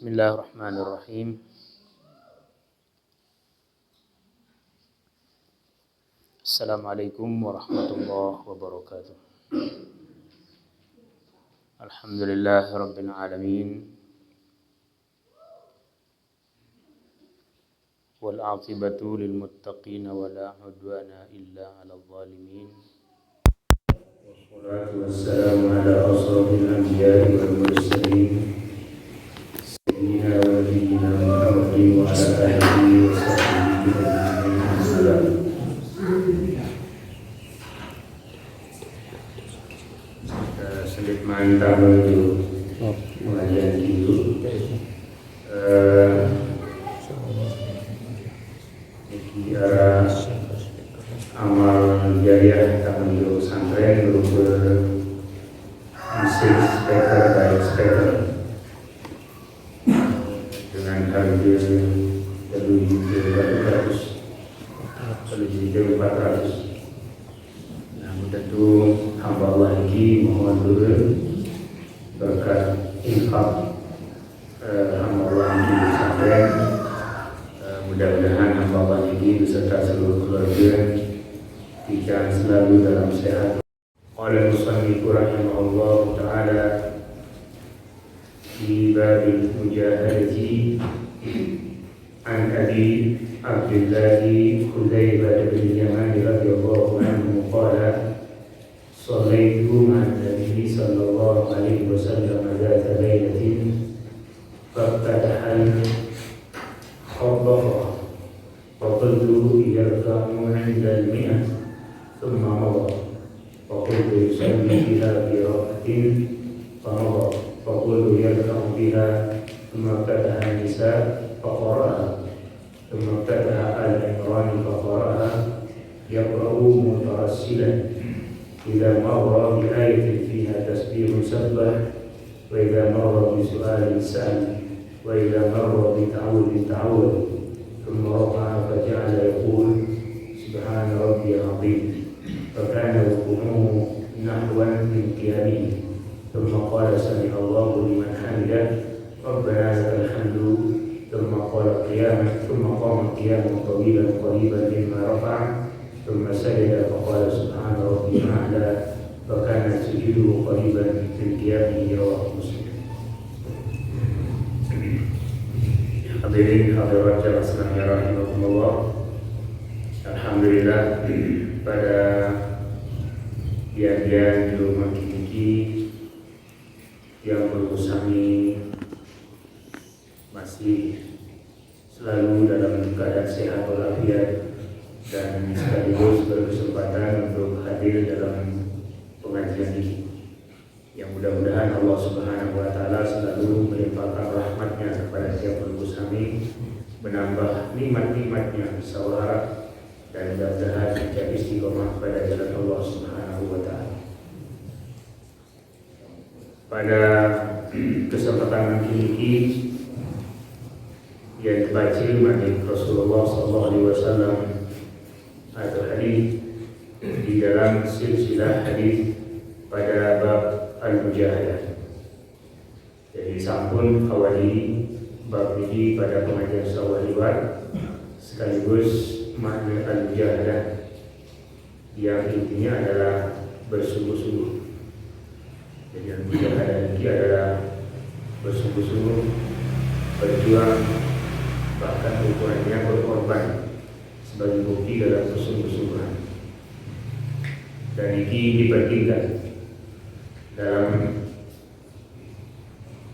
Bismillahirrahmanirrahim. Assalamualaikum warahmatullahi wabarakatuh. Alhamdulillahi rabbil alamin. Wal aqibatu lil muttaqin wa la udwana illa 'alal zalimin. Wassalatu wassalamu ala asrofil anbiya'i wal mursalin. Sayyidina wa nabiyyina Muhammadin wa ala alihi wa sahbihi ajma'in. Sedikit mantap itu pengajian itu. Arah amal jariah tahun itu pesantren berupa musik speaker baik speaker dengan harga lebih 400. Namun tentu hamba Allah ini mohon doa berkat infak hamba Allah ini pesantren. Mudah-mudahan hamba Allah ini beserta seluruh keluarga diberikan selalu dalam sehat. Qala al-musannif rahimahullah ta'ala fi babil mujahadati an Abi Abdullah Hudzaifah bin Yaman radhiyallahu anhu qala sallaitu ma'an nabi sallallahu alaihi wasallam dzata lailatin faftataha خبر فقلت يركع عند المئة ثم مضى فقلت يصلي بها في ركعة فمضى فقلت يركع بها ثم ابتدأ النساء فقرأها ثم ابتدأ آل عمران فقرأها يقرأ مترسلا إذا مر بآية فيها تسبيح سبح وإذا مر بسؤال سأل وإذا مر بتعوذ تعوذ ثم رفع فجعل يقول سبحان ربي العظيم فكان ركوعه نحوا من قيامه ثم قال سمع الله لمن حمده ربنا لك الحمد ثم قال قياما ثم قام قياما طويلا قريبا مما رفع ثم سجد فقال سبحان ربي الأعلى فكان سجوده قريبا من قيامه رواه مسلم. Hadirin hadirat jamaah sekalian rahimakumullah. Alhamdulillah pada diadian di rumah kiki yang berusaha masih selalu dalam keadaan sehat walafiat dan sekaligus berkesempatan untuk hadir dalam pengajian ini. Yang mudah-mudahan Allah Subhanahu wa Ta'ala selalu melimpahkan rahmatnya kepada setiap penerus kami, menambah nikmat-nikmatnya musyawarah dan mudah-mudahan menjadi istiqomah pada jalan Allah Subhanahu wa Ta'ala. Pada kesempatan ini yang dibaca oleh Rasulullah SAW atau hadis di dalam silsilah hadis pada bab al-mujahadah. Jadi sampun awali bab ini pada pengajian sawaliwat sekaligus makna al-mujahadah yang intinya adalah bersungguh-sungguh. Jadi al-mujahadah ini adalah bersungguh-sungguh, berjuang, bahkan ukurannya berkorban sebagai bukti dalam kesungguh-sungguhan. Dan ini dibandingkan dalam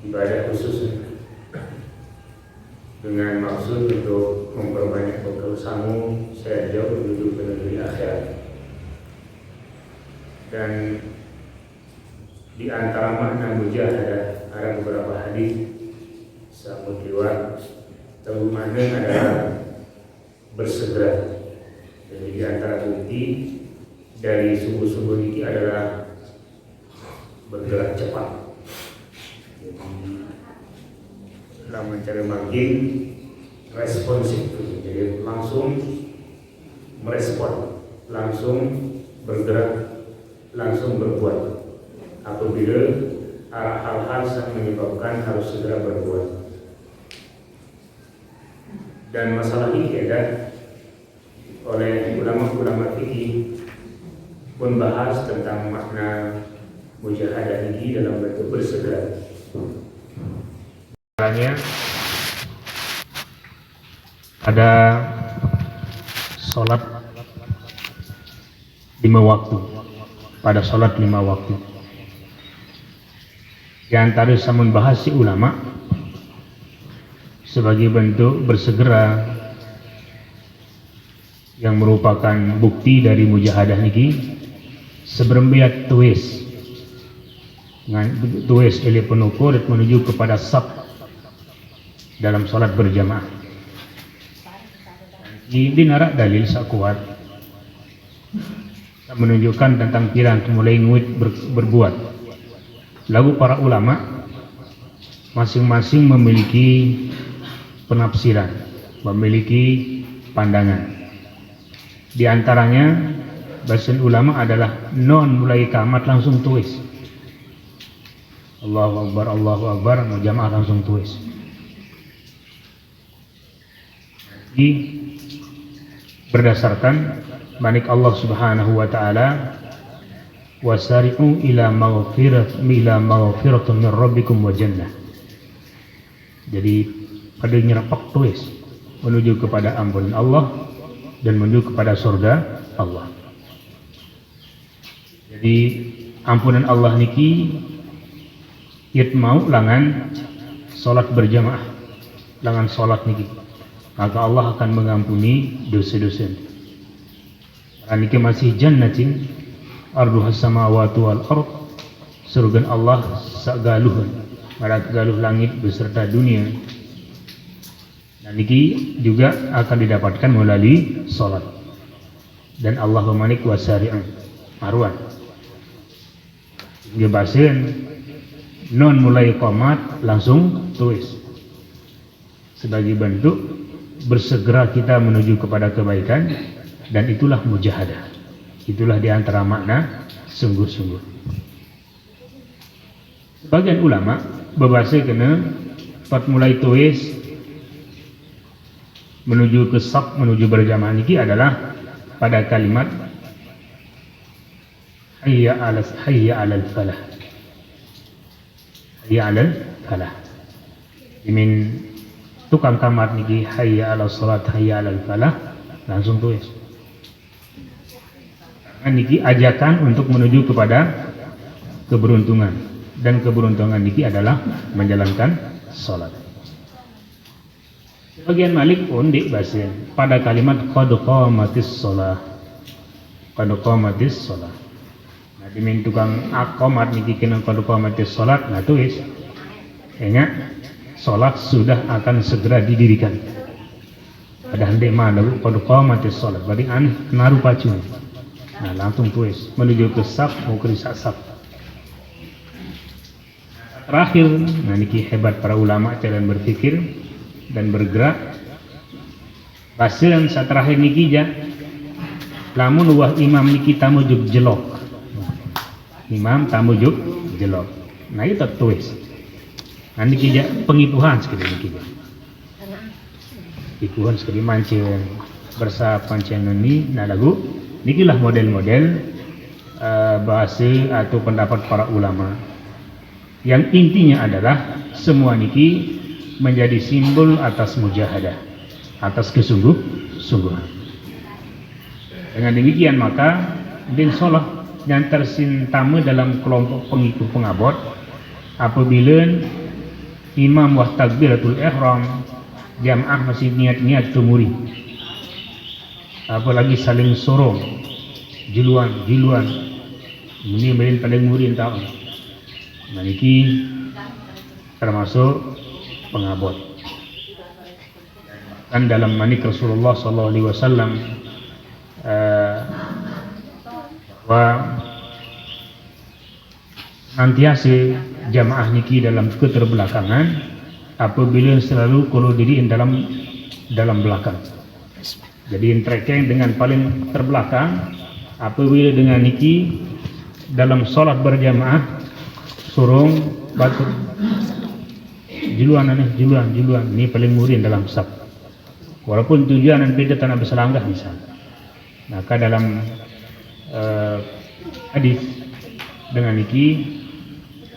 ibadah khusus dengan maksud untuk memperbanyak bekal samu saya jauh menuju ke negeri akhirat. Dan di antara makna mujahadah ada beberapa hadis sambut riwayat tahu makna adalah bersegera. Jadi di antara bukti dari sungguh-sungguh ini adalah bergerak cepat. Jadi dalam mencari makin responsif, jadi langsung merespon, langsung bergerak, langsung berbuat. Apabila hal-hal yang menyebabkan harus segera berbuat. Dan masalah ini ada oleh ulama-ulama fikih pun bahas tentang makna mujahadah ini dalam bentuk bersegera. Caranya ada sholat 5 waktu, pada sholat 5 waktu. Di antara samun bahas si ulama sebagai bentuk bersegera yang merupakan bukti dari mujahadah niki seberembiat tuis ele penukur menuju kepada saf dalam salat berjamaah. Ini narak dalil sakuat menunjukkan tentang pirang mulai nguit berbuat. Lalu para ulama masing-masing memiliki penafsiran, memiliki pandangan. Di antaranya bahasan ulama adalah non mulai kamat langsung tulis. Allahu Akbar, mau jamaah langsung tulis. Jadi berdasarkan manik Allah Subhanahu wa taala, wasari'u ila maghfiratin min rabbikum wa jannah. Jadi pada nyerapak tulis menuju kepada ampunan Allah dan menuju kepada surga Allah. Jadi ampunan Allah niki yet mau langan salat berjamaah, langan salat niki, maka Allah akan mengampuni dosa-dosa. Niki masih jannatin arduhas samawati wal ard, surga Allah sagaluh, marak galuh langit beserta dunia. Dan niki juga akan didapatkan melalui salat. Dan Allah memanik wasari'an marwan. Gebasen non mulai qomat langsung tulis sebagai bentuk bersegera kita menuju kepada kebaikan, dan itulah mujahadah. Itulah diantara makna sungguh-sungguh. Sebagian ulama berbahasa kena pat mulai tulis menuju ke saf, menuju berjamaah niki adalah pada kalimat hayya 'alal falah. Hayya 'alal falah. Dimin tukang kamar niki hayya 'alas salat, hayya 'alal falah, langsung tulis. Niki ajakan untuk menuju kepada keberuntungan, dan keberuntungan niki adalah menjalankan salat. Bagian Malik pun dibahas pada kalimat qad qamatis shalah. Qad qamatis shalah. Nah, dimin tukang aqamat niki kena qad qamatis shalat, nah tulis ingat salat sudah akan segera didirikan. Padahal ndek mana qad qamatis shalat, berarti aneh naruh pacu. Nah, langsung tulis menuju ke saf, mau ke saf. Terakhir, nah niki hebat para ulama cara berpikir dan bergerak. Bahasa yang terakhir niki ja, lamun wah imam niki tamu juk jelok. Imam tamu juk jelok. Nah itu tulis. Nah niki ja pengipuhan sekali niki ja. Pengipuhan sekali mancen bersa pancen ini, nah lagu nikilah model-model bahasa atau pendapat para ulama. Yang intinya adalah semua niki menjadi simbol atas mujahadah, atas kesungguh-sungguhan. Dengan demikian maka din sholat yang tersintama dalam kelompok pengikut pengabot apabila imam wah takbiratul ihram, jamaah masih niat-niat tumuri, apalagi saling sorong, jiluan, ini main paling murin tahu. Niki termasuk pengabot. Dan dalam manik Rasulullah sallallahu alaihi wasallam bahwa nantiase jamaah niki dalam keterbelakangan apabila selalu kalau diri dalam belakang. Jadi trekeng dengan paling terbelakang apabila dengan niki dalam sholat berjamaah surung batu jiluan ini paling murin dalam saf. Walaupun tujuan dan beda tanah berselangkah bisa. Maka dalam hadis dengan niki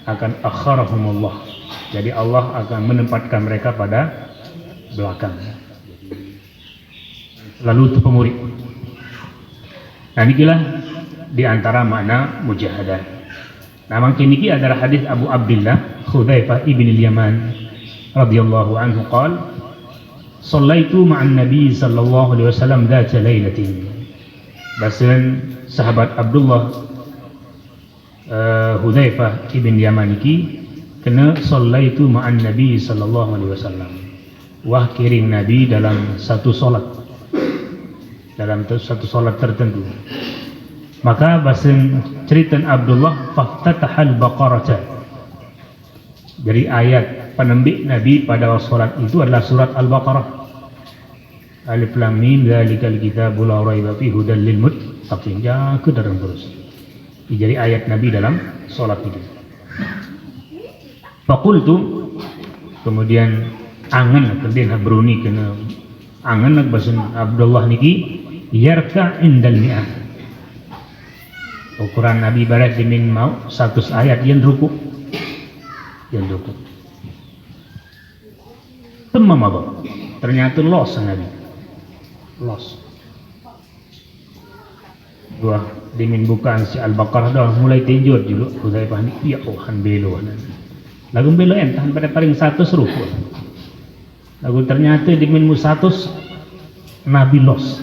akan akharahumullah. Jadi Allah akan menempatkan mereka pada belakang. Lalu itu pemurid. Nah inilah di antara makna mujahadah. Nah makin niki adalah hadis Abu Abdullah Hudzaifah ibn al-Yaman radhiyallahu anhu qala Shallaitu ma'an Nabi sallallahu alaihi wasallam dzata lailatin. Bahasan sahabat Abdullah Hudzaifah ibn Yaman iki kena shallaitu ma'an Nabi sallallahu alaihi wasallam. Wah kiring Nabi dalam satu solat. Dalam satu solat tertentu. Maka bahasan cerita Abdullah faftatahal baqarata. Jadi ayat penembik Nabi pada solat itu adalah surat Al-Baqarah. Alif Lam Mim dzalikal kitabul la raiba fihi hudal lil muttaqin. Ya ke dalam terus. Jadi ayat Nabi dalam solat itu. Faqultu kemudian angan kemudian Habruni kena angan nak bahasan Abdullah niki yarka indal mi'ah. Ukuran Nabi barat dimin mau 100 ayat yang ruku. Yang ruku. Temam apa? Ternyata los Nabi. Los. Dua dimin bukaan si Al-Baqarah dah mulai tinjur dulu Hudzaifah ni ya Tuhan belo. Lagu belo entah pada paling 100 ruku. Lagu ternyata dimin mu 100 Nabi los.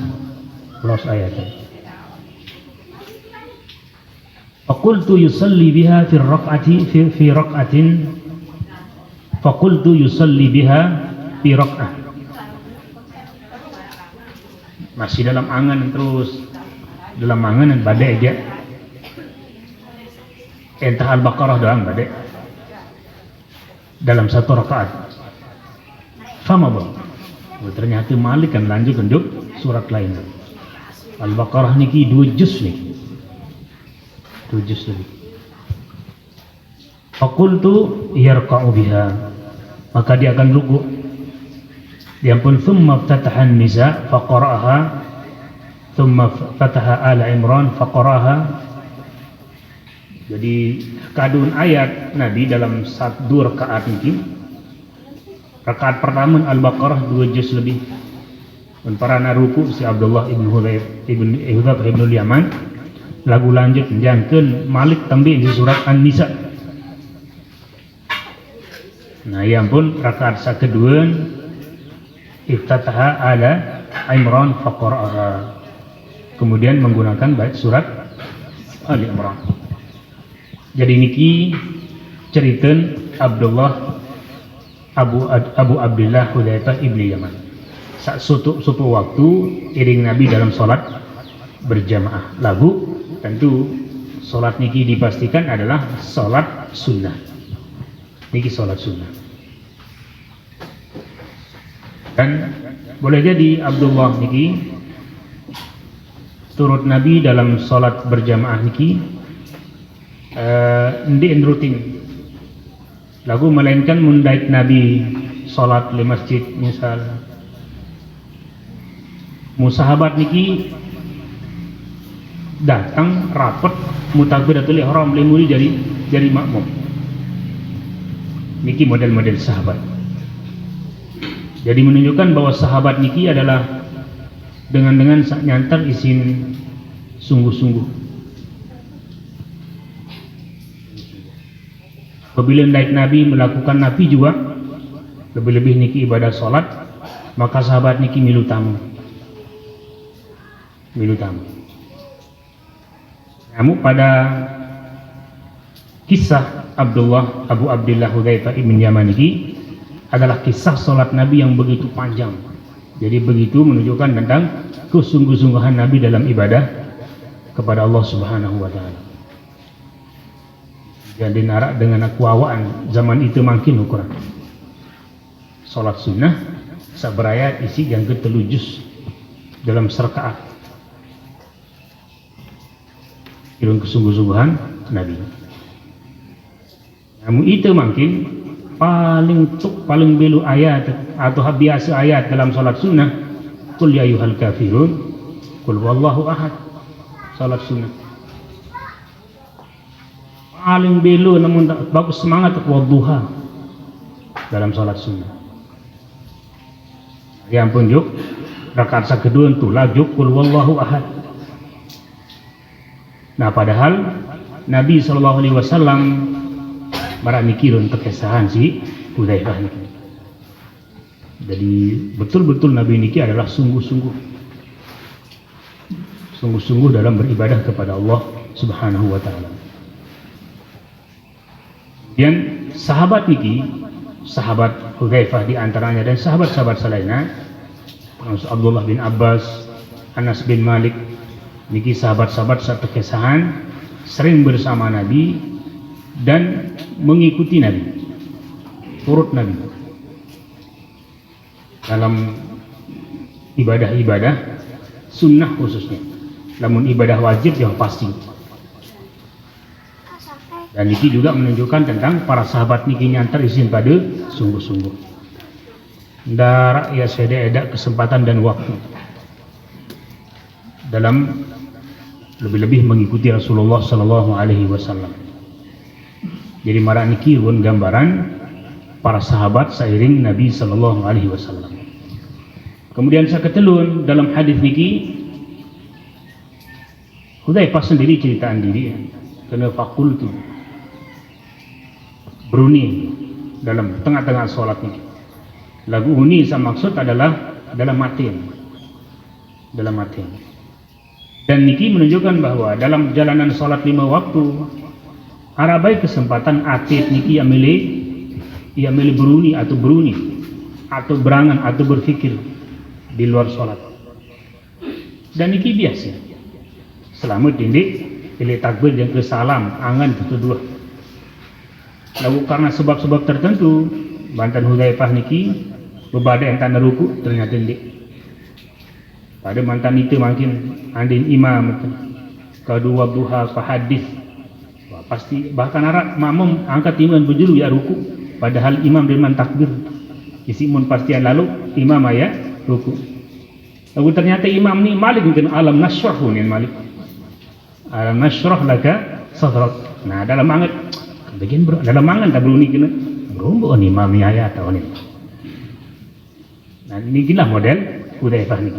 Los ayatnya. Faqultu yusalli biha fi raq'atin faqultu yusalli biha fi raq'ah. Masih dalam angan terus dalam angan dan badai aja. Entah Al-Baqarah doang badai dalam satu rakaat. Sama bang. Ternyata Malik kan lanjut untuk surat lain. Al-Baqarah niki 2 juz nih. 2 juz lebih. Faqultu yarqa'u biha. Maka dia akan ruku. Dia pun thumma ftataha an-nisa faqara'aha thumma fataha ala Imran faqara'aha. Jadi kadun ayat Nabi dalam 1 rakaat ini. Rakaat pertama Al-Baqarah 2 juz lebih. Dan para naruku si Abdullah ibn Hudzaifah ibn al-Yaman lagu lanjut menjangkeun Malik tambah di surat An-Nisa. Nah yang pun rakaat kedua iftataha ala Imran faqara'aha. Kemudian menggunakan bait surat Ali Imran. Jadi niki cerita Abdullah Abu Abdullah Hudzaifah ibn Yaman. Sak suatu waktu iring Nabi dalam solat berjamaah. Lagu tentu solat niki dipastikan adalah solat sunnah. Niki solat sunnah. Dan boleh jadi Abdullah niki turut Nabi dalam solat berjamaah niki ndien rutin. Lagu melainkan mundait Nabi solat di masjid misal musahabat niki datang rapat mutakbiratul ihram limuri jadi makmum. Niki model-model sahabat. Jadi menunjukkan bahwa sahabat niki adalah dengan nyantar isin sungguh-sungguh. Apabila naik Nabi melakukan Nabi juga lebih-lebih niki ibadah solat, maka sahabat niki milu tamu. Namun pada kisah Abu Abdullah Hudzaifah ibn Yaman ini adalah kisah solat Nabi yang begitu panjang. Jadi begitu menunjukkan tentang kesungguh-sungguhan Nabi dalam ibadah kepada Allah Subhanahu wa taala. Jadi narak dengan akuawaan zaman itu makin ukuran. Solat sunnah saberayat isi yang ke-3 juz dalam serkaat. Irung kesungguh-sungguhan Nabi. Namun itu makin paling belu ayat atau biasa ayat dalam solat sunnah qul ya ayyuhal kafirun, qul wallahu ahad. Salat sunnah paling belo namun bagus semangat wadduha dalam salat sunnah. Yang pun juk rakaat kedua itu lajuk qul wallahu ahad. Nah padahal Nabi SAW marak mikirun kekesahan si Hudzaifah niki. Jadi betul-betul Nabi niki adalah sungguh-sungguh dalam beribadah kepada Allah Subhanahu wa taala. Dan sahabat niki, sahabat Hudzaifah di antaranya dan sahabat-sahabat selainnya, Abdullah bin Abbas, Anas bin Malik, niki sahabat-sahabat satu kesahan sering bersama Nabi dan mengikuti Nabi, turut Nabi dalam ibadah-ibadah sunnah khususnya. Namun ibadah wajib yang pasti. Dan niki juga menunjukkan tentang para sahabat niki nyantar izin pada sungguh-sungguh. Darak ya ada kesempatan dan waktu dalam lebih-lebih mengikuti Rasulullah Sallallahu Alaihi Wasallam. Jadi marak niki pun gambaran para sahabat seiring Nabi Sallallahu Alaihi Wasallam. Kemudian saya ketelun dalam hadis niki, Hudzaifah sendiri ceritaan diri, kena fakultu beruni dalam tengah-tengah sholat niki. Lagu uni sama maksud adalah dalam matin. Dan niki menunjukkan bahwa dalam jalanan sholat 5 waktu arabai kesempatan atit niki yang milih beruni atau berangan atau berfikir di luar sholat. Dan niki biasa selama tindik pilih takbir yang ke salam angan kedua. Lalu karena sebab-sebab tertentu bantan Hudzaifah niki berbada yang tanda ruku ternyata tindik. Pada mantan itu makin andin imam kedua duha ke hadis. Wah, pasti bahkan arak makmum angkat iman berjuru ya ruku padahal imam dengan takbir. Isi mun pastian lalu imam ayat ruku. Lalu ternyata imam ni Malik mungkin alam nasrahu ni Malik. Alam nasrah laka sadrak. Nah dalam angat bagian dalam angan tak beruni kena berumbu ni imam ni ayat atau ni. Nah ini gila model Hudzaifah ni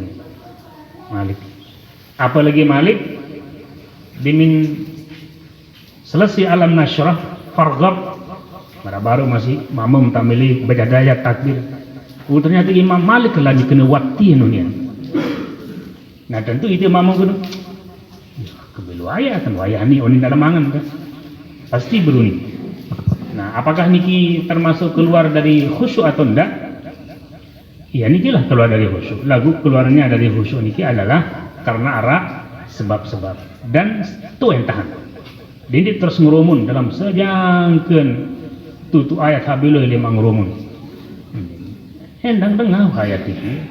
Malik. Apalagi Malik dimin selesai alam nasrah farghab baru masih makmum tak milih baca ayat takbir. Ternyata Imam Malik lagi kena wati nunia. Nah tentu itu makmum kena kebelu ayat kan wayah ni oni dalam angan kan pasti beruni. Nah apakah niki termasuk keluar dari khusyuk atau enggak? Ya niki lah keluar dari khusyuk. Lagu keluarnya dari khusyuk niki adalah karena arah sebab-sebab dan itu yang tahan. Jadi terus ngurumun dalam sejangkeun tutu ayat habilu lima ngurumun. Hendang dengar ayat ini.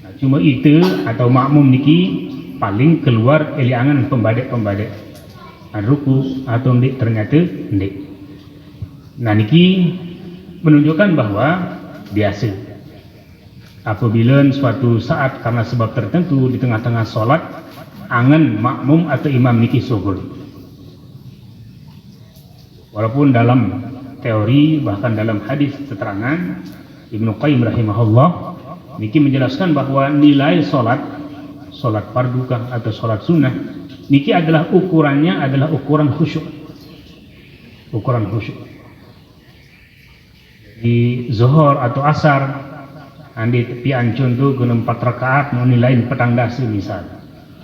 Nah, cuma itu atau makmum niki paling keluar eliangan pembadek-pembadek. Ruku atau ndik ternyata ndik. Nah niki menunjukkan bahwa biasa apabila suatu saat karena sebab tertentu di tengah-tengah sholat angan makmum atau imam niki sugul. Walaupun dalam teori bahkan dalam hadis keterangan Ibnu Qayyim rahimahullah niki menjelaskan bahwa nilai sholat fardu atau sholat sunnah niki adalah ukurannya adalah ukuran khusyuk. Di zuhur atau asar andi tepi ancun tu guna 4 rakaat mau nilain petang dasi misal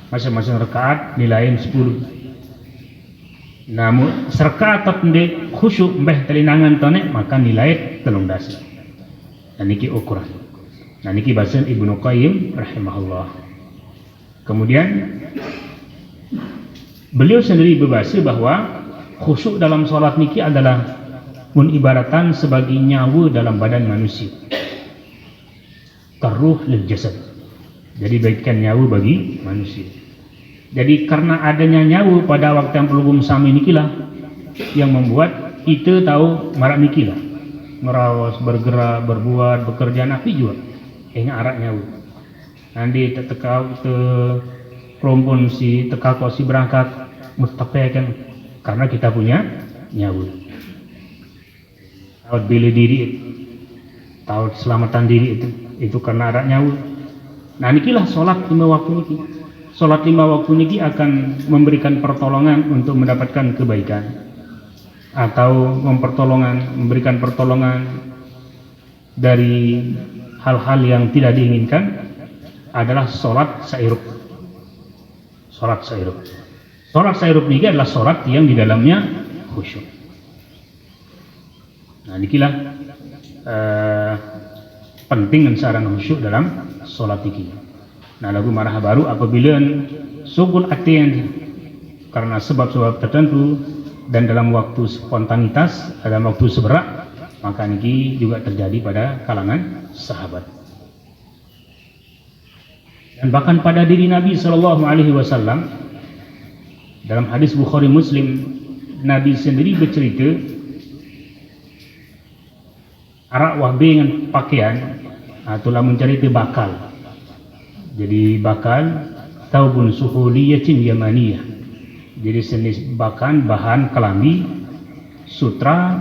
masing-masing rakaat nilain 10. Namun serakaat tende khusyuk mbeh telinangan tonek maka nilai 3 dasi. Dan niki ukuran. Nah niki bahasa Ibnu Qayyim rahimahullah. Kemudian beliau sendiri berbahasa bahwa khusyuk dalam sholat niki adalah mengibaratan sebagai nyawa dalam badan manusia. Karuh lil jasad. Jadi baikkan nyawa bagi manusia. Jadi karena adanya nyawa pada waktu yang belum sami nikilah yang membuat kita tahu marak nikilah merawas, bergerak, berbuat, bekerja nafi juga. Ingat arak nyawa. nanti tekau te kelompok si teka kok si berangkat mustafa kan karena kita punya nyawa. Tahu bela diri, tahu keselamatan diri itu karena ada nyawa. Nah nikilah sholat 5 waktu niki. Sholat 5 waktu niki akan memberikan pertolongan untuk mendapatkan kebaikan atau memberikan pertolongan dari hal-hal yang tidak diinginkan adalah sholat sairuk. Sholat sairuk. Sholat sairuk niki adalah sholat yang di dalamnya khusyuk. Nah nikilah penting saran khusyuk dalam sholat niki. Nah lagu marah baru apabila sugul aten karena sebab-sebab tertentu dan dalam waktu spontanitas, dalam waktu seberak, maka niki juga terjadi pada kalangan sahabat. Dan bahkan pada diri Nabi Shallallahu Alaihi Wasallam dalam hadis Bukhari Muslim, Nabi sendiri bercerita arak wahbe dengan pakaian itulah mencari bakal. Jadi bakal taubun suhuliyatin yamaniyah. Jadi jenis bahan kelambi sutra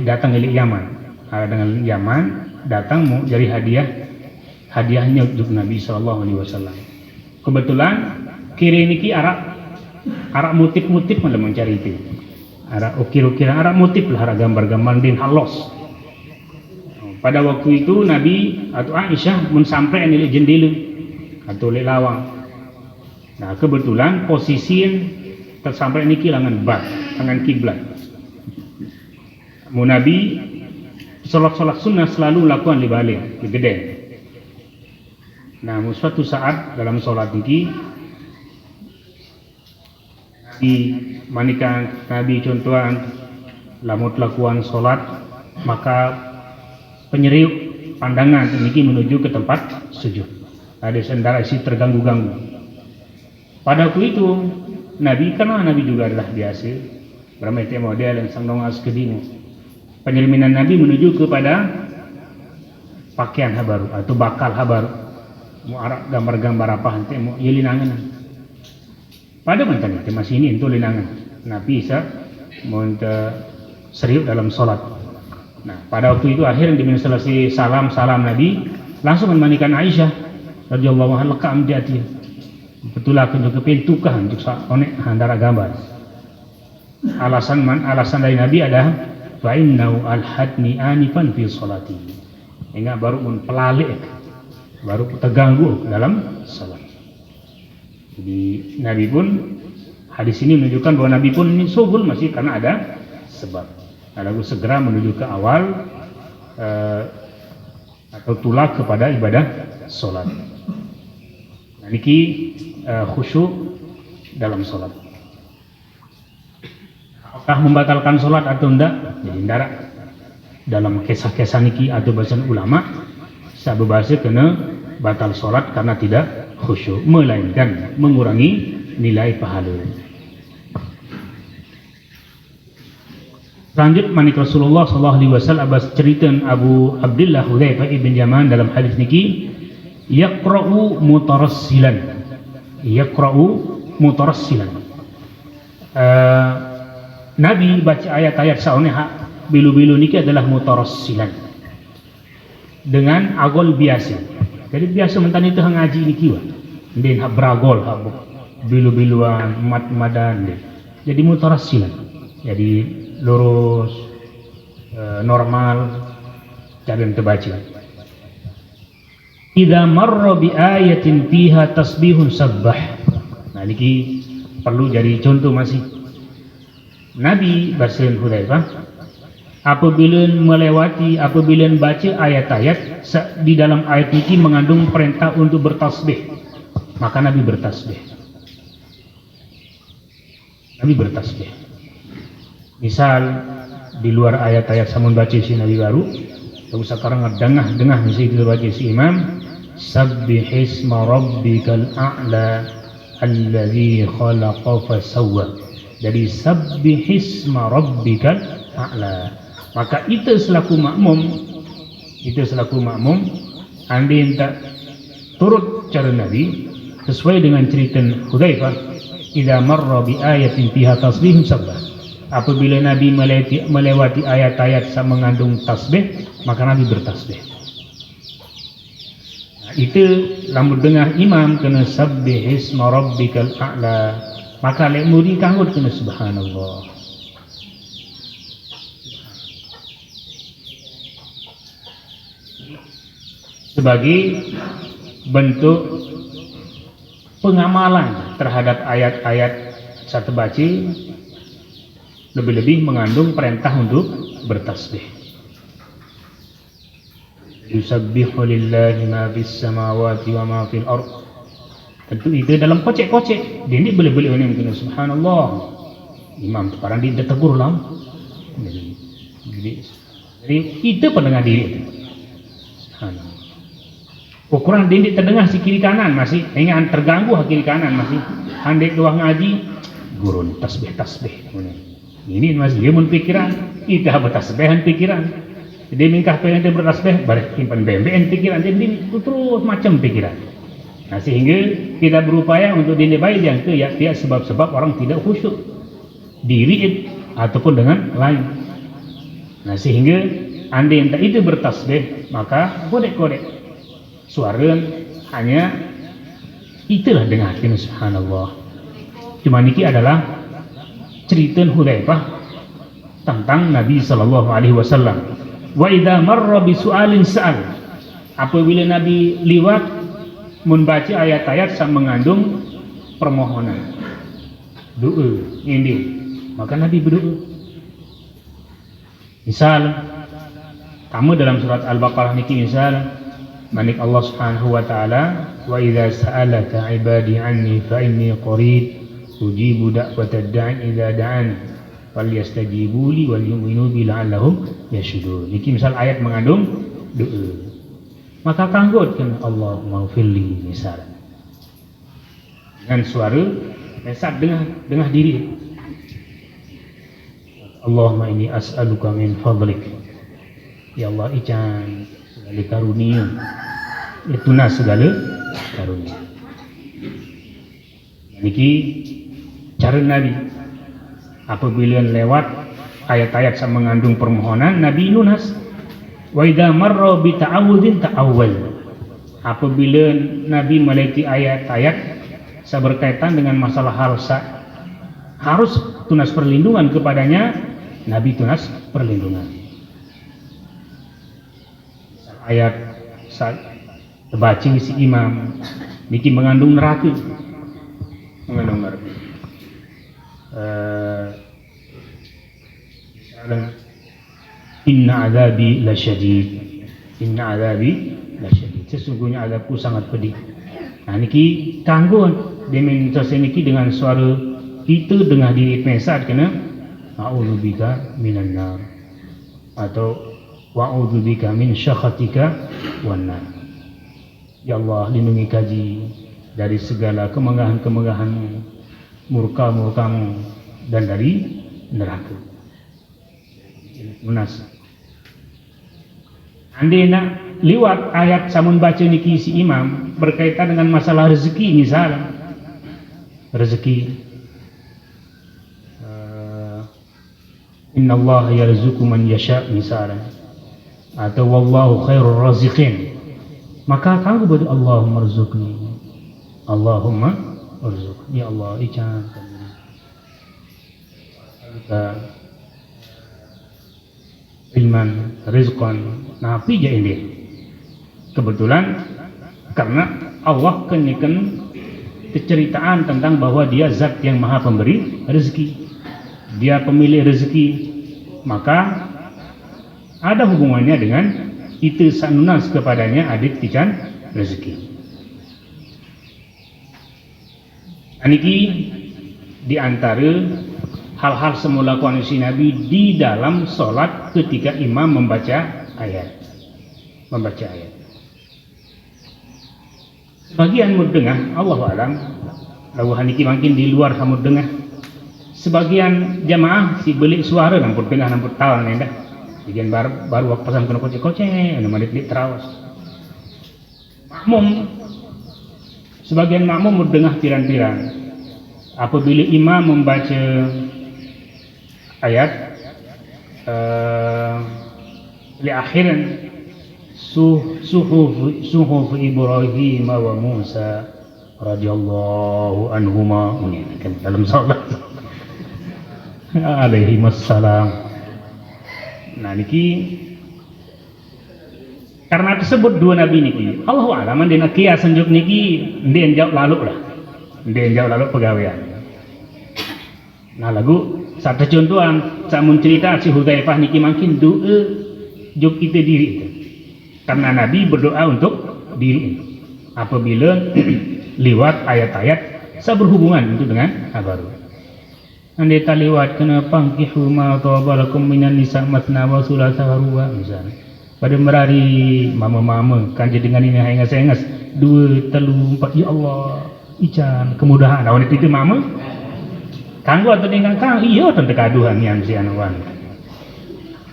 datang dari Yaman. Dengan Yaman datang mau jadi hadiahnya untuk Nabi Shallallahu Alaihi Wasallam. Kebetulan kiri niki arak motif-motif malah mencari itu. Arak ukir-ukiran, arak motif lah, arak gambar-gambar din halos. Pada waktu itu Nabi atau Aisyah mensampai nilai jendela atau lawang. Nah kebetulan posisi tersampai niki langan kiblat. Nabi sholat sunnah selalu lakukan di balik di gede. Nah suatu saat dalam sholat niki di manikan Nabi contohan lamut lakukan sholat maka penyeriuk pandangan niki menuju ke tempat sujud. Ada sendara isi terganggu-ganggu. Pada waktu itu karena Nabi juga adalah biasa bermete model yang sangnongas kedimu. Penyeliminan Nabi menuju kepada pakaian habaru atau bakal habaru. Mau arak gambar-gambar apa nanti mau yelinangan. Pada mantan itu masih ini itu linangan. Nabi bisa mau serius dalam sholat. Nah pada waktu itu akhirnya dimana selesai salam Nabi langsung memandikan Aisyah radhiyallahu anha lekam di hati. Betul aku juga pintukah untuk onek handara gambar. Alasan dari Nabi adalah fa innahu alhadni anifan fi sholati. Ingat baru pun pelalik, baru terganggu dalam salat. Jadi Nabi pun hadis ini menunjukkan bahwa Nabi pun ini suhul masih karena ada sebab. Nah, lalu segera menuju ke awal atau tulak kepada ibadah salat. Nah, niki khusyuk dalam sholat. Apakah membatalkan sholat atau tidak? Jadi tidak. Dalam kisah-kisah niki atau bahasan ulama, saya berbahasa kena batal sholat karena tidak khusyuk, melainkan mengurangi nilai pahala. Lanjut manik Rasulullah sallallahu alaihi wasallam abas cerita Abu Abdullah Hudzaifah ibn Yaman dalam hadis niki yaqra'u mutarassilan. Nabi baca ayat-ayat saune bilu-bilu niki adalah mutarassilan dengan agol biasa. Jadi biasa mentan itu ngaji niki wa. Ndin bragol bilu-biluan mat-madan. Jadi mutarassilan. Jadi lurus normal jalan terbaca. Idza marra bi ayatin fiha tasbihun sabbah. Nah niki perlu jadi contoh masih. Nabi Basin Hudzaifah apabila baca ayat-ayat di dalam ayat niki mengandung perintah untuk bertasbih, maka Nabi bertasbih. Misal di luar ayat-ayat samun baca si Nabi baru, lalu sekarang dengah mesti kita baca si imam, sabbihisma rabbikal a'la alladzi khalaqa fasawwa. Jadi sabbihisma rabbikal a'la. Maka itu selaku makmum andai tak turut cara Nabi sesuai dengan cerita Hudzaifah, idza marra bi ayatin fiha tasbih sabbah. Apabila Nabi melewati ayat-ayat yang mengandung tasbih, maka Nabi bertasbih. Nah, itu lamun dengar imam kena sabbih isma rabbikal a'la, maka lek murid kanggut kena subhanallah. Sebagai bentuk pengamalan terhadap ayat-ayat satu baca, lebih-lebih mengandung perintah untuk bertasbih. Yusabbihu lillahi ma fis samawati wa ma fil ard. Tentu itu dalam kocek-kocek. Dia ni boleh-boleh orang kena subhanallah. Imam tu parang dia tegur lah. Jadi kita pendengar diri itu. Subhanallah. Ukuran dia terdengar si kiri kanan masih ingat terganggu kiri kanan masih. Handek dua ngaji gurun tasbih. Ini masih dia mun pikiran, itu apa tasbihan pikiran. Dia mingkah pengen dia bertasbih, balik simpan BMBN pikiran, jadi terus macam pikiran. Nah sehingga kita berupaya untuk dilebai yang ke ya sebab-sebab orang tidak khusyuk diri ataupun dengan lain. Nah sehingga andai entah itu bertasbih, maka kodek-kodek suara hanya itulah dengar subhanallah. Cuma niki adalah cerita Hudzaifah tentang Nabi sallallahu alaihi wasallam. Wa idza marra bi su'alin sa'al. Apabila Nabi liwat membaca ayat-ayat yang mengandung permohonan, doa ini, maka Nabi berdoa. Misal kamu dalam surat Al-Baqarah niki misal manik Allah Subhanahu wa taala, wa idza sa'alaka 'ibadi 'anni fa inni qarib ujibu da'watad da'i idza da'an falyastajibu li wal yu'minu bi la'allahum yashhudun. Niki misal ayat mengandung doa. Maka kanggutkan Allahumma firli misal. Dengan suara mesat dengar diri. Allahumma inni as'aluka min fadlik. Ya Allah ican segala karunia. Itu segala karunia. Niki cara Nabi apabila lewat ayat-ayat yang mengandung permohonan, Nabi lunas. Wa idza marra bi ta'awudzin ta'awwal. Apabila Nabi melewati ayat-ayat yang berkaitan dengan masalah harus tunas perlindungan kepadanya, Nabi tunas perlindungan. Ayat terbaca si imam niki mengandung neraka. Inna azabi lasyadid. Sesungguhnya azabku sangat pedih. Nah niki tangguhan demen niki dengan suara itu dengan diri mesat kena a'udzubika minan nar atau wa'udzubika min syakhatika wan nar. Ya Allah lindungi kaji dari segala kemegahan-kemegahanmu, murka-murkamu, dan dari neraka. Munas. Andai nak liwat ayat samun baca niki si imam berkaitan dengan masalah rezeki misalnya. Rezeki. Inna Allah yarzuqu man yasha misalnya. Atau wallahu khairur raziqin. Maka kamu berdoa Allahumma rzuqni. Allahumma rzuqni. Ya Allah ican ilman rizqan. Nah pija ini kebetulan karena Allah kenyakan keceritaan tentang bahwa dia zat yang maha pemberi rezeki, dia pemilik rezeki, maka ada hubungannya dengan itu sanunas kepadanya adik tican rezeki. Aniki diantara hal-hal semula kondisi Nabi di dalam sholat ketika imam membaca ayat. Sebagian mudengah Allah alam, lalu haniki makin di luar hamud dengah. Sebagian jamaah si belik suara nampur dengah nampur tawang nendah. Bagian baru waktu pasang kena kocek-kocek, nama dit terawas. Makmum Sebagian makmum mendengah pirang-pirang. Apabila imam membaca ayat li akhiran suhuf Ibrahim wa Musa radhiyallahu anhuma, ini kan dalam salat alaihi wassalam. Nah niki karena tersebut dua nabi niki Allahu a'lam dina kias senjuk niki ndien jauh lalu lah, ndien jauh lalu pegawaian. Nah lagu satu contohan samun cerita si Hudzaifah niki makin doa juk kita diri itu. Karena Nabi berdoa untuk diri apabila lewat ayat-ayat berhubungan itu dengan baru. Andai tak lewat kena pangkihu ma tawabalakum minan nisa matna wa thulatha wa ruba misalnya. Pada merari mama-mama kan jadi dengan ini hengas-hengas 2, 3, 4 ya Allah ican kemudahan. Nah wanita itu mama kanggo atau dengan kang iya tentu kaduhan yang si anuan.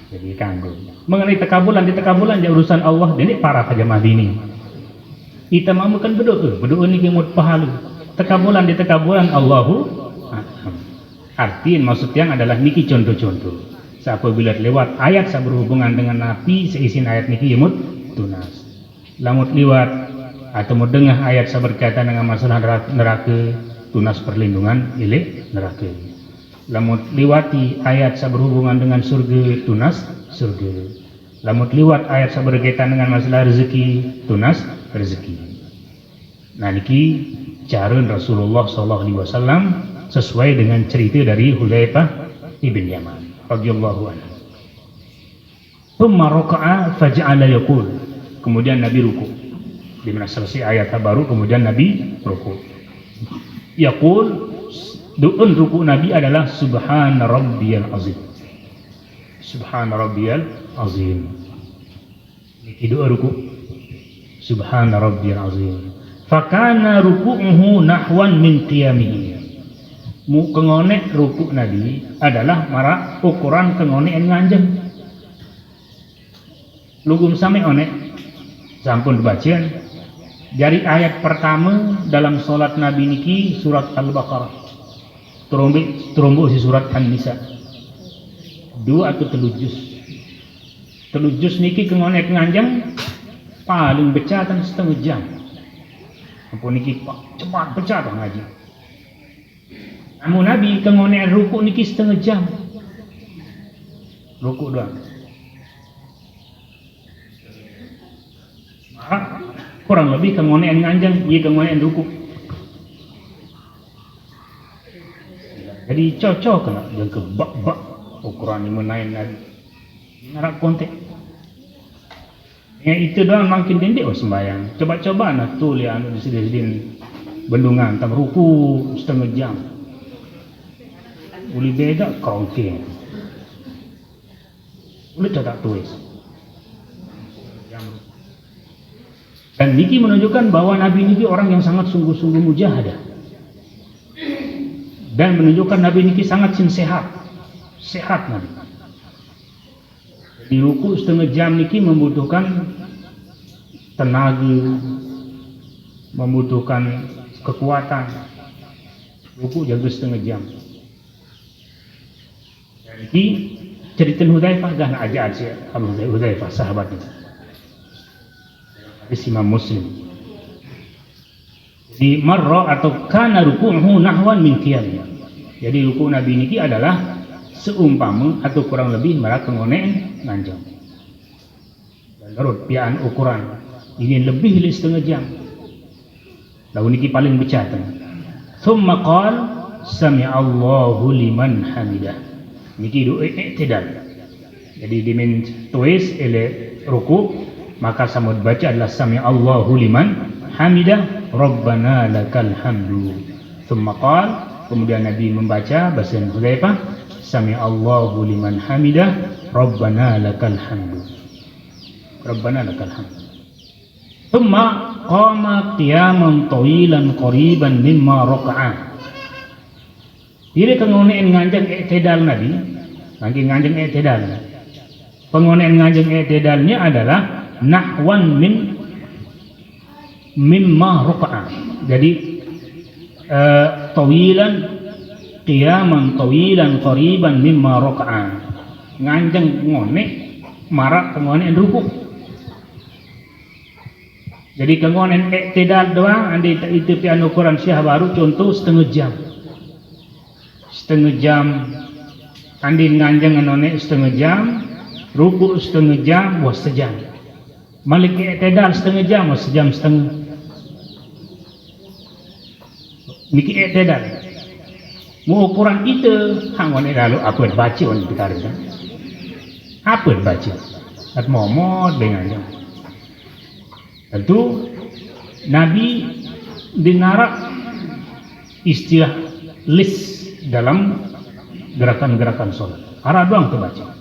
Jadi kanggo. Mengenai tekabulan di tekabulan ya urusan Allah ini para jamaah dini. Kita mamukan berdoa ni kemud pahalu. Tekabulan di tekabulan Allahu. Artiin maksudnya adalah niki contoh-contoh. Apabila lewat ayat berhubungan dengan Nabi seisin ayat niki yemut tunas. Lamut lewat atau mau dengar ayat berkaitan dengan masalah neraka tunas perlindungan ilik neraka. Lamut liwati ayat berhubungan dengan surga tunas surga. Lamut liwat ayat berkaitan dengan masalah rezeki tunas rezeki. Nah niki cara Rasulullah SAW sesuai dengan cerita dari Hudzaifah ibn Yaman radhiyallahu anhu. Tsumma raka'a faja'ala yaqul. Kemudian Nabi ruku. Di mana selesai ayat baru kemudian Nabi ruku. Yaqul doa ruku Nabi adalah subhana rabbiyal azim. Subhana rabbiyal azim. Niki doa ruku. Subhana rabbiyal azim. Fakana ruku'uhu nahwan min qiyamihi. Mu kengonek ruku Nabi adalah mara ukuran kengonek nganjeng. Lugum sami onek sampun bacaan dari ayat pertama dalam salat Nabi niki surat Al-Baqarah. Terombo si surat An-Nisa 2 atau 3 juz. 3 juz niki kengonek nganjeng paling becatan setengah jam. Ampun niki cepat becatan ngaji. Namun Nabi kengonek ruku niki setengah jam. Ruku doang. Kurang lebih kengonek nganjeng, iya kengonek ruku. Jadi cocok kena yang ke bak ukuran ini menaik Nabi. Narak kontek. Yang itu doang makin tindih sembayang. Coba-coba nak tu lihat anu disini bendungan tam ruku setengah jam. Uli beda kongke. Uli tak tulis. Dan niki menunjukkan bahwa Nabi niki orang yang sangat sungguh-sungguh mujahadah. Dan menunjukkan Nabi niki sangat sehat. Sehat Nabi. Di ruku setengah jam niki membutuhkan tenaga, membutuhkan kekuatan. Ruku jaga setengah jam. Dan niki cerita Hudzaifah dah nak ajar saya Hudzaifah sahabat ini. Hadis Imam Muslim. Di marra atau kana ruku'uhu nahwan min qiyamih. Jadi ruku' Nabi niki adalah seumpama atau kurang lebih marak kengonek nganjang. Dan menurut piaan ukuran ini lebih dari setengah jam. Lalu niki paling becatan. Tsumma qala sami'allahu liman hamidah. Niki doa i'tidal. Jadi dimin tulis ele ruku' maka samud baca adalah sami'allahu liman hamidah rabbana lakal hamdu. Tsumma qala kemudian Nabi membaca bahasa Hudzaifah sami'allahu liman hamidah rabbana lakal hamdu. Rabbana lakal hamdu. Tsumma qama qiyaman tawilan qariban mimma raka'a. Jadi kengonek nganjeng i'tidal Nabi, lagi nganjeng i'tidal. Pengonek nganjeng i'tidalnya adalah nahwan min mimma raka'a. Jadi tawilan qiyaman tawilan qariban mimma raka'a. Nganjeng ngone marak ngone ruku. Jadi kengonen tidak doang andi itu pian ukuran syah baru contoh setengah jam andi nganjeng none setengah jam ruku setengah jam was sejam malik tidak setengah jam was sejam setengah niki tidak mau ukuran itu hangone lalu apa baca on pikir apa baca at momot dengan tentu Nabi dengar istilah list dalam gerakan-gerakan sholat. Arah doang terbaca.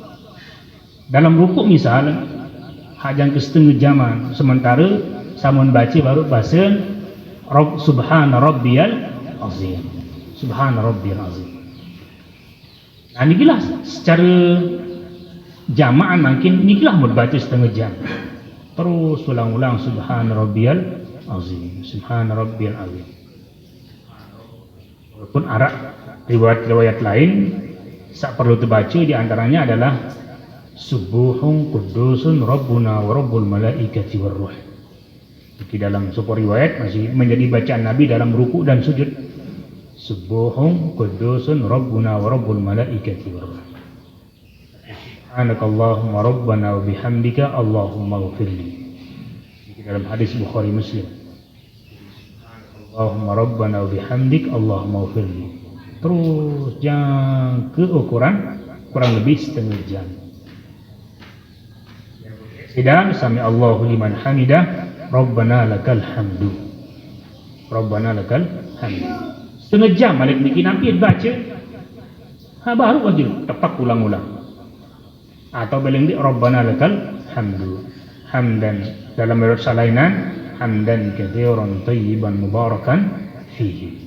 Dalam rukuk misal, hajang ke setengah jaman. Sementara samun baca baru bahasan Subhana Rabbiyal Azim. Subhana Rabbiyal Azim. Nah inilah secara jamaah mungkin inilah membaca setengah jam. Terus ulang-ulang Subhana Rabbiyal Azim, Subhana Rabbiyal Azim. Walaupun arah riwayat-riwayat lain tak perlu terbaca, di antaranya adalah Subuhun Qudusun Rabbuna wa Rabbul Malaikati war Ruh. Di dalam sebuah riwayat masih menjadi bacaan Nabi dalam ruku dan sujud. Subuhun Qudusun Rabbuna wa Rabbul Malaikati war Ruh. Subhanakallahumma rabbana wa bihamdika Allahumma ghfirli. Dalam hadis Bukhari Muslim. Allahumma rabbana wa bihamdik Allahumma ghfirli. Terus yang ke ukuran kurang lebih setengah jam. Sedang sami Allahu liman hamidah Rabbana lakal hamdu. Rabbana lakal hamdu. Setengah jam balik bikin nampir baca. Baru aja tepat ulang-ulang. Atau beleng di Rabbana lakal hamdu hamdan dalam riwayat salainan hamdan katsiran thayyiban mubarakan fihi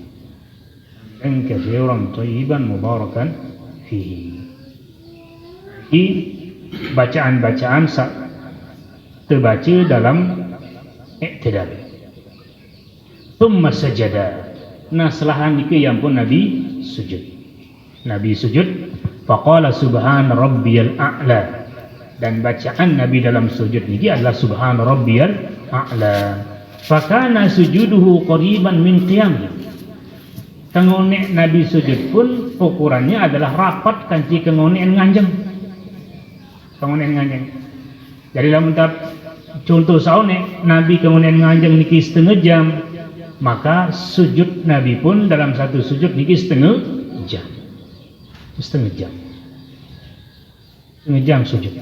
hamdan katsiran thayyiban mubarakan fihi. Ini bacaan-bacaan terbaca dalam i'tidal. Tsumma sajada. Nah setelah itu yang pun Nabi sujud. Nabi sujud faqala subhana rabbiyal a'la, dan bacaan Nabi dalam sujud ini adalah subhana rabbiyal a'la. Fakana sujuduhu qariban min qiyam. Kengone Nabi sujud pun ukurannya adalah rapat kanci kengone nganjeng. Kengone nganjeng. Jadi dalam contoh saune Nabi kengone nganjeng niki setengah jam, maka sujud Nabi pun dalam satu sujud niki setengah jam. Setengah jam sujud.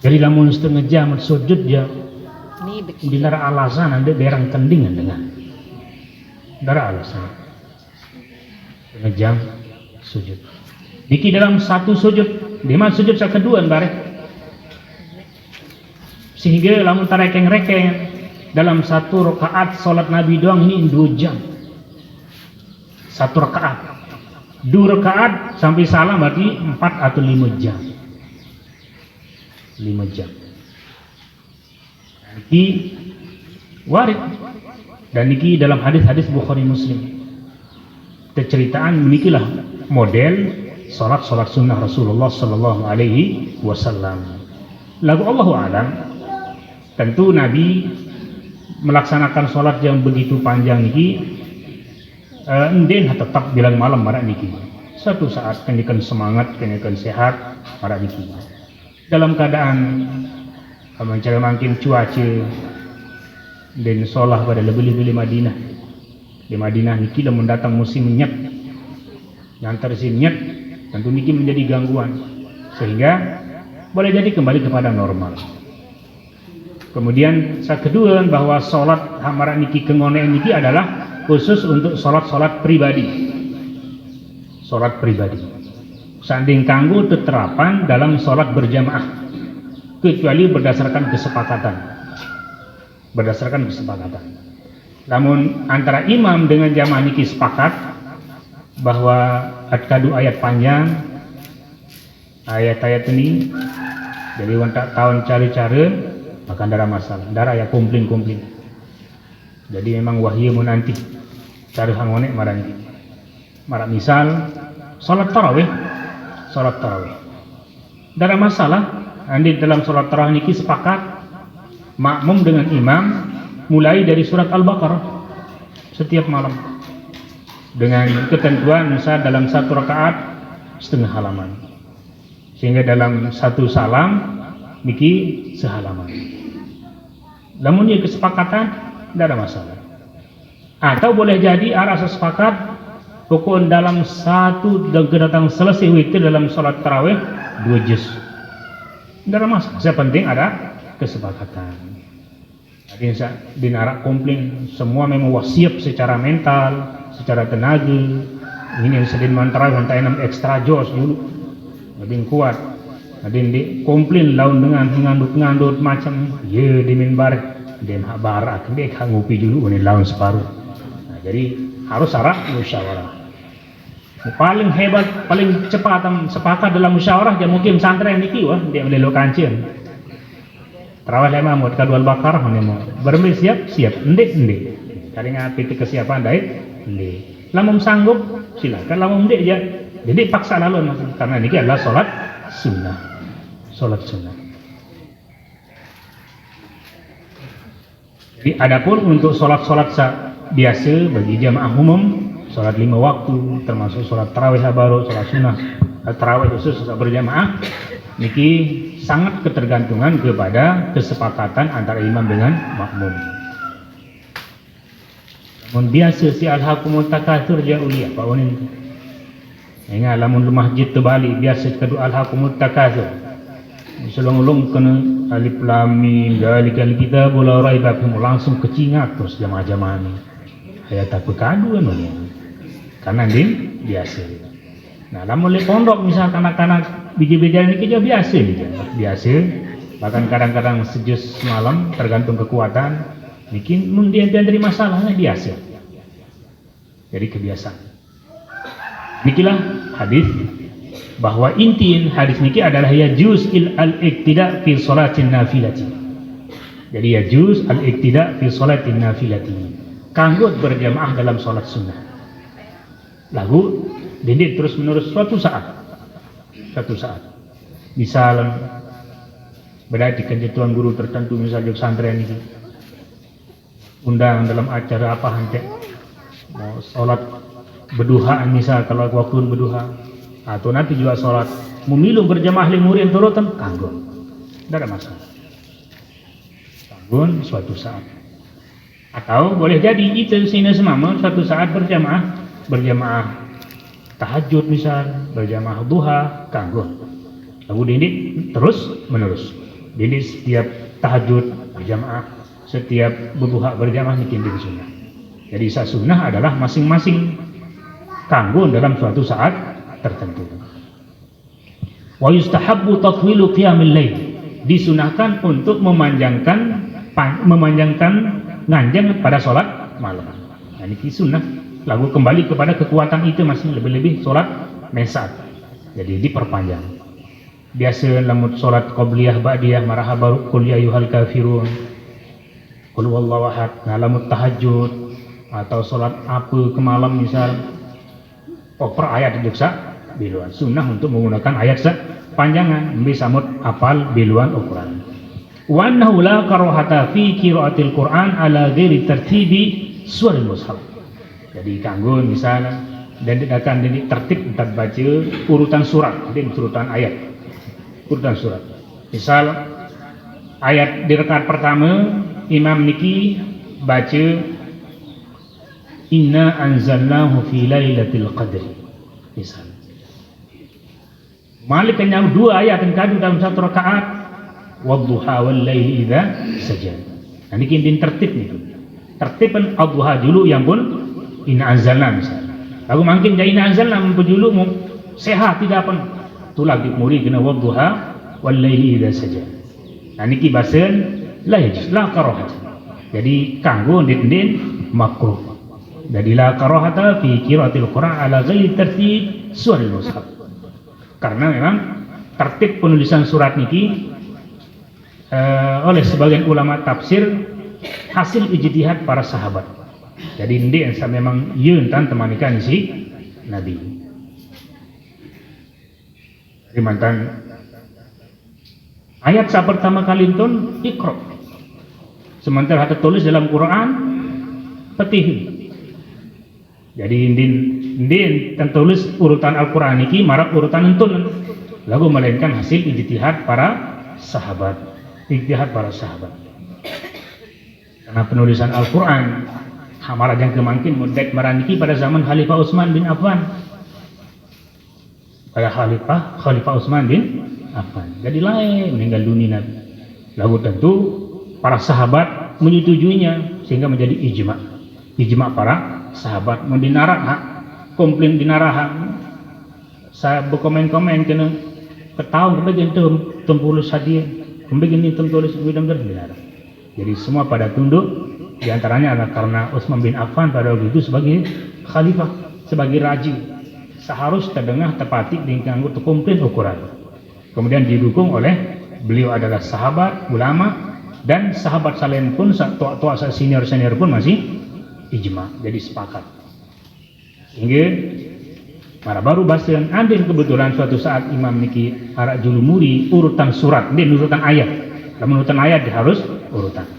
Jadi lamun setengah jam sujud ya dilara alasan ada berang tandingan dengan dara alasan setengah jam sujud. Niki dalam satu sujud, di mana sujud yang kedua bare. Sehingga lamun tarekeng-rekeng dalam satu rakaat salat Nabi doang ini 2 jam. Satu rakaat. 2 rakaat sampai salam berarti 4 atau 5 jam. 5 jam. Niki warid dan niki dalam hadis-hadis Bukhari Muslim. Ceritakan menikilah model salat sunnah Rasulullah sallallahu alaihi wasallam. Lagu Allahu alam, tentu Nabi melaksanakan salat yang begitu panjang niki enden tetap bilang malam marak niki. Suatu saat kenyakan semangat, kenyakan sehat marak niki. Dalam keadaan mencari makin cuaca dan solah pada lebih-lebih Madinah. Di Madinah niki lamun datang musim nyet. Yang tersinyet tentu niki menjadi gangguan sehingga boleh jadi kembali kepada normal. Kemudian saat kedua bahwa salat hamaran niki kengone niki adalah khusus untuk salat pribadi. Salat pribadi. Sanding kanggo teterapan dalam salat berjamaah kecuali berdasarkan kesepakatan. Berdasarkan kesepakatan. Namun antara imam dengan jamaah niki sepakat bahwa kadu ayat panjang, ayat-ayat ini jadi wantak tahun cari-cari maka darah masalah, darah ya komplain. Jadi memang wahyu nanti cari hangonek marah misal salat tarawih darah masalah. Andi dalam salat tarawih niki sepakat makmum dengan imam mulai dari surat Al-Baqarah setiap malam dengan ketentuan misal dalam satu rakaat setengah halaman, sehingga dalam satu salam niki sehalaman. Namun ya kesepakatan tidak ada masalah. Atau boleh jadi arah sepakat pokok dalam satu datang selesai witir dalam sholat tarawih 2 juz. Tidak ada masalah. Yang penting ada kesepakatan. Jadi dinarak komplain semua memang siap secara mental, secara tenaga. Ini yang sedang tarawih hantai 6 ekstra jos dulu. Jadi kuat. Jadi di komplain lawan dengan ngandut macam ye di minbar. Dia nak barak, dia kan ngopi dulu ni lawan separuh. Nah, jadi harus musyawarah. Paling hebat, paling cepat sepakat dalam musyawarah dia mungkin santren niki wah dia melelo kancing. Tarawih lema mau kedua Al-Baqarah mau bermil siap, endek. Cari ngapi kesiapan dai, endek. Lamun sanggup silakan, lamun endek aja. Jadi paksa lalu karena niki adalah salat sunnah. Jadi adapun untuk sholat biasa bagi jamaah umum, sholat 5 waktu termasuk sholat tarawih baru, sholat sunnah tarawih khusus sholat berjamaah, niki sangat ketergantungan kepada kesepakatan antara imam dengan makmum. Namun biasa si alhaqumut takatsur jaulia Pak Wanin. Ingat lamun masjid terbalik biasa kedua alhaqumut takatsur. Selong-long kena alif lam mim dalikal kitab la raiba fihi langsung kecingat terus jamaah-jamaah ni. Ayat tak berkadu ni. Karena din biasa. Nah, lamun le pondok misal kanak-kanak biji-bijian ni kerja biasa. Bahkan kadang-kadang sejus malam tergantung kekuatan. Mungkin dia dari masalahnya biasa. Jadi kebiasaan. Nikilah hadis bahwa inti hadis niki adalah yajuz al-iqtida fi sholatin nafilati. Jadi yajuz al-iqtida fi sholatin nafilati. Kanggo berjamaah dalam salat sunnah. Lalu didik terus menerus suatu saat. Misal berarti ketentuan guru tertentu misal jog santren ini undang dalam acara apa hantek mau salat berduha misal kalau waktu berduha atau nanti juga sholat memilih berjamaah limurin turutan kanggo tidak ada masalah kanggo suatu saat atau boleh jadi itu sini semama suatu saat berjamaah tahajud misal berjamaah duha kanggo lalu didik terus menerus didik setiap tahajud berjamaah setiap berduha berjamaah nikin din sunnah. Jadi sunnah adalah masing-masing kanggo dalam suatu saat tertentu. Wa yustahabbu tatwilu qiyamil lail. Disunahkan untuk memanjangkan nganjang pada sholat malam. Nah, ini sunnah. Lalu kembali kepada kekuatan itu masih lebih-lebih sholat mesat. Jadi diperpanjang. Biasa lamut sholat qabliyah ba'diyah marhaban qul ya ayyuhal kafirun. Qul huwallahu ahad. Nah, lamut tahajud atau sholat apa ke malam misal per ayat diksa biluan sunnah untuk menggunakan ayat sepanjangan bisa mut apal biluan ukuran wa annahu la karahata fi qiraatil Qur'an ala ghairi tertibi surah mushaf. Jadi kanggo misalnya dan akan jadi tertib untuk baca urutan surat dan urutan ayat urutan surat. Misal ayat di rakaat pertama imam niki baca inna anzalnahu fi lailatul qadri misal Malik yang 2 ayat yang kadu dalam satu rakaat wadduha wal laili idza saja. Nah ini kintin tertib itu tertiban ad-duha dulu yang pun inna anzalna misal lalu mungkin jadi inna anzalna dulu mau sehat tidak pun tulang dikmuri kena wadduha wal laili idza saja. Nah niki basen la yajuz la karahat. Jadi kanggo din makruh. Jadi la karahata fi qiraatil Qur'an ala ghairi tertib surah al-mushaf. Karena memang tertib penulisan surat niki oleh sebagian ulama tafsir hasil ijtihad para sahabat. Jadi ini yang memang yeun tan temanikan si Nabi. Jadi mantan ayat sa pertama kali itu Iqra. Sementara ada tulis dalam Quran Fatih. Jadi indin tertulis urutan Al-Quran ini marak urutan entun lagu melainkan hasil ijtihad para sahabat. Karena penulisan Al-Quran hamalah yang kemangkin mudek maraniki pada zaman Khalifah Utsman bin Affan. Pada Khalifah Utsman bin Affan. Jadi lain meninggal dunia Nabi. Lalu tentu para sahabat menyetujuinya sehingga menjadi ijma para sahabat. Mau dinarah komplain dinarah saya berkomen-komen kena ketahuan kebagian tempulus hadiah kebagian ini tempulus benar-benar dinarah. Jadi semua pada tunduk, diantaranya adalah karena Utsman bin Affan pada waktu itu sebagai khalifah, sebagai raja seharus terdengar tepati dengan komplain ukuran. Kemudian didukung oleh beliau adalah sahabat, ulama, dan sahabat selain pun tua senior pun masih ijma, jadi sepakat. Hingga baru bahasan andin kebetulan suatu saat Imam niki arak julumuri urutan surat, ini urutan ayat. Namun urutan ayat harus urutan.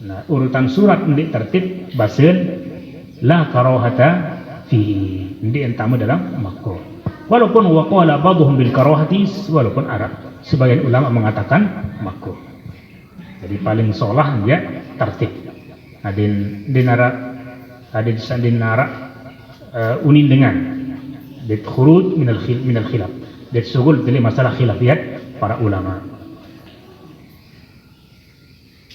Nah, urutan surat ini tertib bahasan la karahata fihi. Ini yang pertama dalam makruh. Walaupun waqala ba'dhum bil karahati, walaupun Arab sebagian ulama mengatakan makruh. Jadi paling solah dia tertib. Adin dinara unin dengan dit khurud minal khilaf. Dit sugul dari masalah khilafiyat para ulama.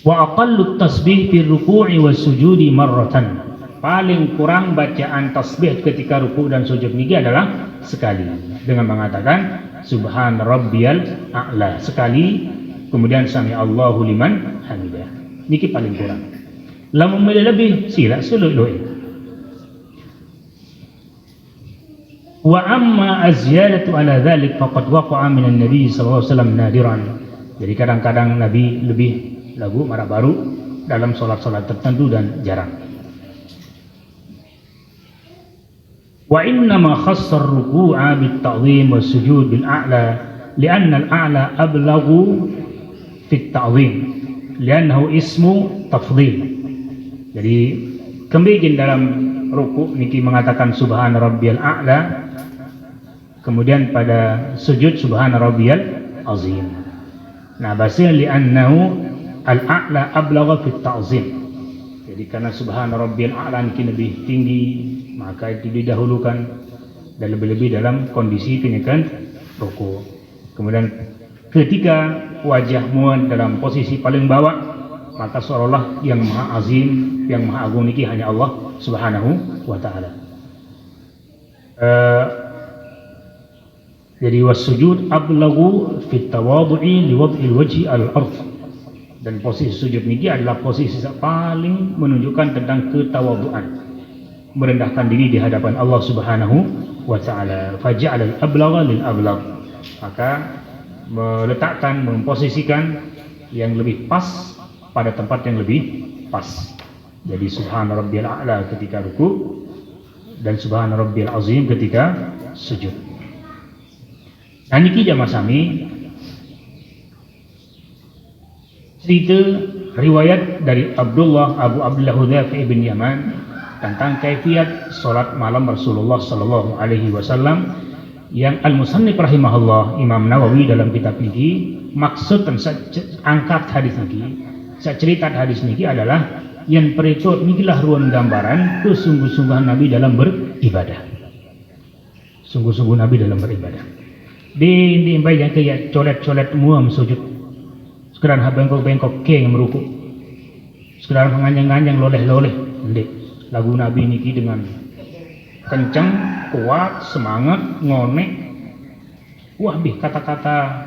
Wa aqallu tasbih fi ruku'i was sujudi marratan. Paling kurang bacaan tasbih ketika ruku' dan sujud niki adalah sekali dengan mengatakan subhan rabbiyal a'la sekali, kemudian sami Allahu liman hamidah. Niki paling kurang. Lamun lebih sila suluh. Wa amma az-ziyadatu ala dzalik faqad waqa'a min an-nabi sallallahu alaihi wasallam nadiran. Jadi kadang-kadang Nabi lebih lagu marah baru dalam salat-salat tertentu dan jarang. Wa inna ma khassa ar-ruku'a bit-ta'dhim was-sujud bil-a'la li'anna al-a'la ablaghu fi at-ta'dhim li'annahu ismu tafdhil. Jadi kembali dalam ruku niki mengatakan subhana rabbiyal a'la, kemudian pada sujud subhana rabbiyal azim. Nah, bahasa li'annahu al-a'la ablagha fi at-ta'zim. Jadi karena subhana rabbiyal a'la niki lebih tinggi, maka itu didahulukan dan lebih-lebih dalam kondisi kenyakan ruku. Kemudian ketika wajahmu dalam posisi paling bawah, maka seolah-olah yang maha azim, yang maha agung niki hanya Allah subhanahu wa ta'ala. Jadi was-sujud ablaghu fi tawadhu'i li wad'il wajhi al-ardh. Dan posisi sujud niki adalah posisi paling menunjukkan tentang ketawadhu'an, merendahkan diri di hadapan Allah Subhanahu wa taala. Faja'al al-ablagha lil ablagh. Maka meletakkan, memposisikan yang lebih pas pada tempat yang lebih pas. Jadi subhana rabbiyal a'la ketika ruku dan subhana rabbiyal azim ketika sujud. Nah, niki jamaah sami cerita riwayat dari Abu Abdullah Hudzaifah bin Yaman tentang kaifiat salat malam Rasulullah sallallahu alaihi wasallam yang al-musannif rahimahullah Imam Nawawi dalam kitab niki maksud dan angkat hadis niki, saya cerita hadis niki adalah yang perikut nikilah ruang gambaran kesungguh-sungguhan Nabi dalam beribadah. Sungguh-sungguh Nabi dalam beribadah. Di imbai yang kayak colet-colet muam sujud. Sekedar bengkok-bengkok ke meruku. Sekedar menganyang-anyang loleh-loleh. Ndek. Lagu Nabi niki dengan kencang, kuat, semangat, ngonek. Wah, kata-kata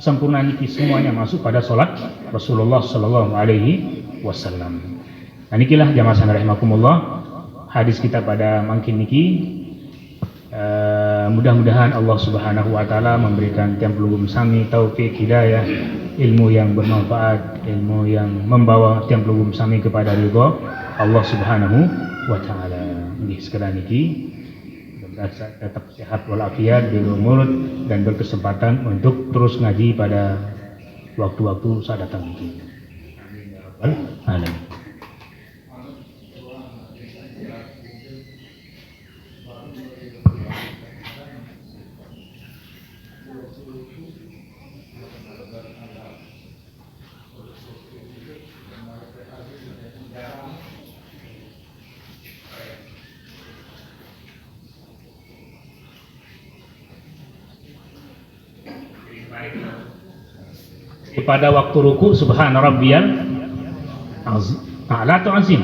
sempurna niki semuanya masuk pada salat Rasulullah sallallahu alaihi wasallam. Nah, nikilah jamaah sekalian rahimakumullah hadis kita pada mangkin niki. Mudah-mudahan Allah Subhanahu wa taala memberikan tiang pelugum sami taufik hidayah ilmu yang bermanfaat, ilmu yang membawa tiang pelugum sami kepada ridha Allah Subhanahu wa taala. Nggih sekedar niki tetap sehat walafiat bil umur dan berkesempatan untuk terus ngaji pada waktu-waktu saat datang niki. Amin ya rabbal alamin. Pada waktu ruku subhana rabbiyal azim, a'la atau azim,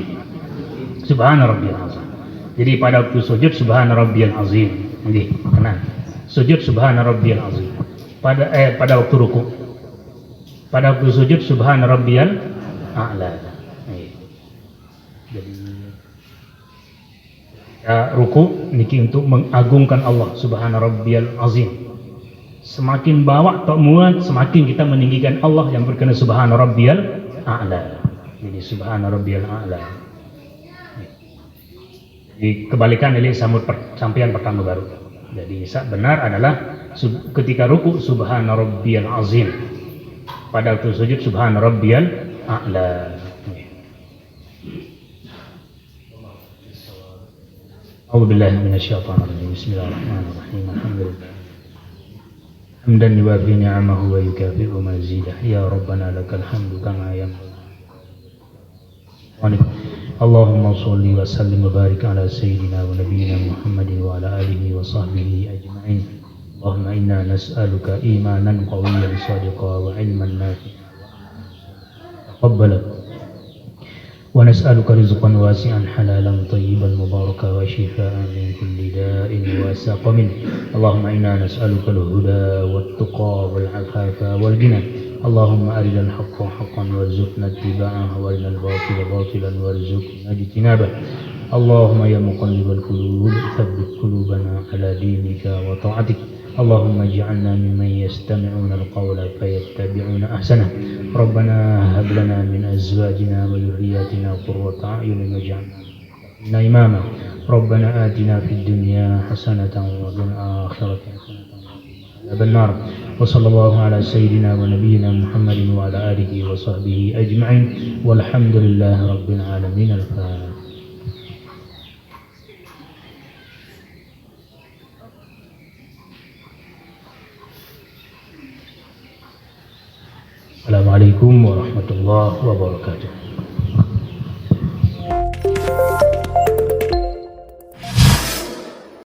subhana rabbiyal azim. Jadi pada waktu sujud subhana rabbiyal azim, nggih tenang, sujud subhana rabbiyal azim. Pada waktu ruku, pada waktu sujud subhana rabbiyal a'la. Jadi ruku niki untuk mengagungkan Allah subhana rabbiyal azim. Semakin bawa atau muat, semakin kita meninggikan Allah yang berkena subhana rabbiyal a'la. Jadi subhana rabbiyal a'la. Jadi kebalikan ini sampean pertama baru. Jadi benar adalah ketika ruku subhana rabbiyal azim. Pada waktu sujud subhana rabbiyal a'la. A'udzubillahi minasyaitonir rajim. Bismillahirrahmanirrahim. Alhamdulillah. حمدا يوافي نعمه ويكافئ مزيده يا ربنا لك الحمد كما ينبغي. اللهم صل وسلم وبارك على سيدنا ونبينا محمد وعلى آله وصحبه أجمعين. اللهم إنا نسألك إيمانا قويا صادقا وعلما نافعا تقبلا ونسألك رزقا واسعا حلالا طيبا مباركا وشفاء من كل داء وسقم. اللهم إنا نسألك الهدى والتقى والعفاف والغنى. اللهم أرنا الحق حقا وارزقنا اتباعه وأرنا الباطل باطلا وارزقنا اجتنابه. اللهم يا مقلب القلوب ثبت قلوبنا على دينك وطاعتك. اللهم اجعلنا ممن يستمعون القول فيتبعون أحسنه. ربنا هب لنا من أزواجنا وذرياتنا قرة أعين واجعلنا للمتقين إماما. ربنا آتنا في الدنيا حسنة وفي الآخرة حسنة وقنا عذاب النار. وصلى الله على سيدنا ونبينا محمد وعلى آله وصحبه أجمعين والحمد لله رب العالمين. الفاتحة. Assalamualaikum warahmatullahi wabarakatuh.